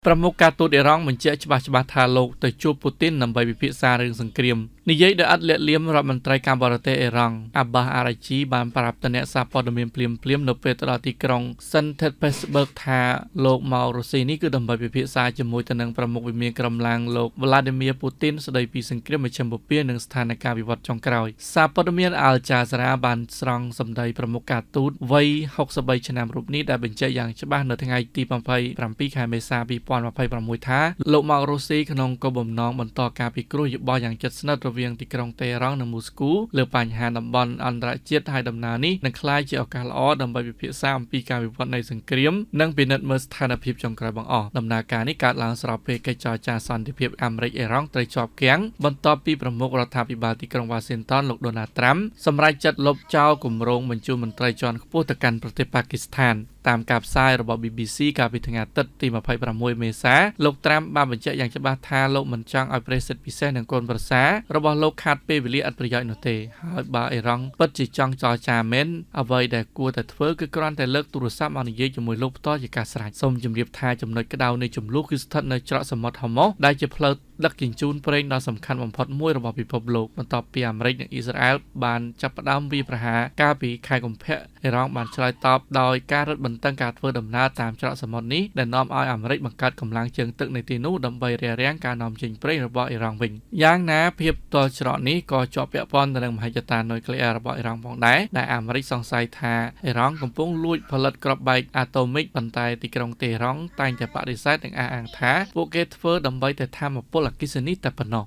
ប្រមុខការទូតអ៊ីរ៉ង់បញ្ជាក់ច្បាស់ៗថាលោកទៅជួបពូទីនដើម្បីពិភាក្សារឿងសង្គ្រាមនិយាយដោយឥតលាក់លៀមរដ្ឋមន្ត្រីការបរទេសអ៊ីរ៉ង់អាប់បាសអារ៉ាជីបានប្រាប់ទៅអ្នកសារព័ត៌មានភ្លាមៗនៅពេលទៅដល់ទីក្រុងសិនថេតពេតស្បឺកថាលោកមករុស្ស៊ីនេះគឺដើម្បីពិភាក្សាជាមួយទៅនឹងប្រមុខវិមានក្រមឡាងលោកវ្លាឌីមៀពូទីនស្ដីពីសង្គ្រាមមជ្ឈិមបូព៌ានិងស្ថានភាពវិវត្តចុងក្រោយសារព័ត៌មានអាល់ចាហ្សារ៉ាបានស្រង់សម្ដីប្រមុខការទូតវ័យ63ឆ្នាំរូបនេះដែលបញ្ជាក់យ៉ាងច្បាស់នៅថ្ងៃទី27ខែមេសា2026ថាលោកមករុស្ស៊ីក្នុងគោលបំណងបន្តការពិគ្រោះយោបល់យ៉ាងជិតស្និទ្ធរវាងទីក្រុងតេហ៍រ៉ង់និងមូស្គូលើបញ្ហាតំបន់អន្តរជាតិហើយដំណើរនេះនឹងក្លាយជាឱកាសល្អដើម្បីពិភាក្សាអំពីការវិវត្តនៃសង្គ្រាមនិងពិនិត្យមើលស្ថានភាពចុងក្រោយបង្អស់ដំណើរការនេះកើតឡើងស្របពេលកិច្ចចរចាសន្តិភាពអាមេរិកអ៊ីរ៉ង់ត្រូវជាប់គាំងបន្ទាប់ពីប្រមុខរដ្ឋាភិបាលទីក្រុងវ៉ាស៊ីនតោនលោកដូណាល់ត្រាំសម្រេចចិត្តលុបចោលគម្រោងបញ្ជូនមន្ត្រីជាន់ខ្ពស់ទៅកាន់ប្រទេសប៉ាគីស្ថានតាមការផ្សាយរបស់ BBC កាលពីថ្ងៃអាទិត្យទី26មេសាលោកត្រាំបានបញ្ជាក់យ៉ាងច្បាស់ថាលោកមិនចង់ឲ្យប្រេសិតពិសេសនឹងកូនប្រសាររបស់លោកខាត់ពេលវេលាឥតប្រយោជន៍នោះទេហើយបើអ៊ីរ៉ង់ពិតជាចង់ចរចាមែនអ្វីដែលគួរតែធ្វើគឺគ្រាន់តែលើកទូរស័ព្ទមកនិយាយជាមួយលោកផ្ទាល់ជាការស្រេចសូមជម្រាបថាចំណុចក្តៅនៃចំនួនគឺស្ថិតនៅច្រកសមុទ្រហូម៉ូសដែលជាផ្លូវដឹកជញ្ជូនប្រេងដ៏សំខាន់បំផុតមួយរបស់ពិភពលោកបន្ទាប់ពីអាមេរិកនិងអ៊ីស្រាអែលបានចាប់ផ្ដើមវាយប្រហារកាលពីខែកុម្ភៈអ៊ីរ៉ង់បានឆ្លើយតបដោយការរឹតបន្តឹងការធ្វើដំណើរតាមច្រកសមុទ្រនេះដែលនាំឲ្យអាមេរិកបង្កើតកម្លាំងជើងទឹកនៅទីនោះដើម្បីរារាំងការនាំចេញប្រេងរបស់អ៊ីរ៉ង់វិញយ៉ាងណាភាពតលច្រកនេះក៏ជាប់ពាក់ព័ន្ធទៅនឹងមហិច្ឆតានុយក្លេអ៊ែររបស់អ៊ីរ៉ង់ផងដែរដែលអាមេរិកសង្ស័យថាអ៊ីរ៉ង់កំពុងលួចផលិតគ្រាប់បែកអាតូមិកប៉ុន្តែទីក្រុងតេហ៍រ៉ង់តែងតែបដិសេធនិងអះអាងថាពួកគេធ្វើដើម្បីតែថាមពលអគ្គិសនីតែប៉ុណ្ណោះ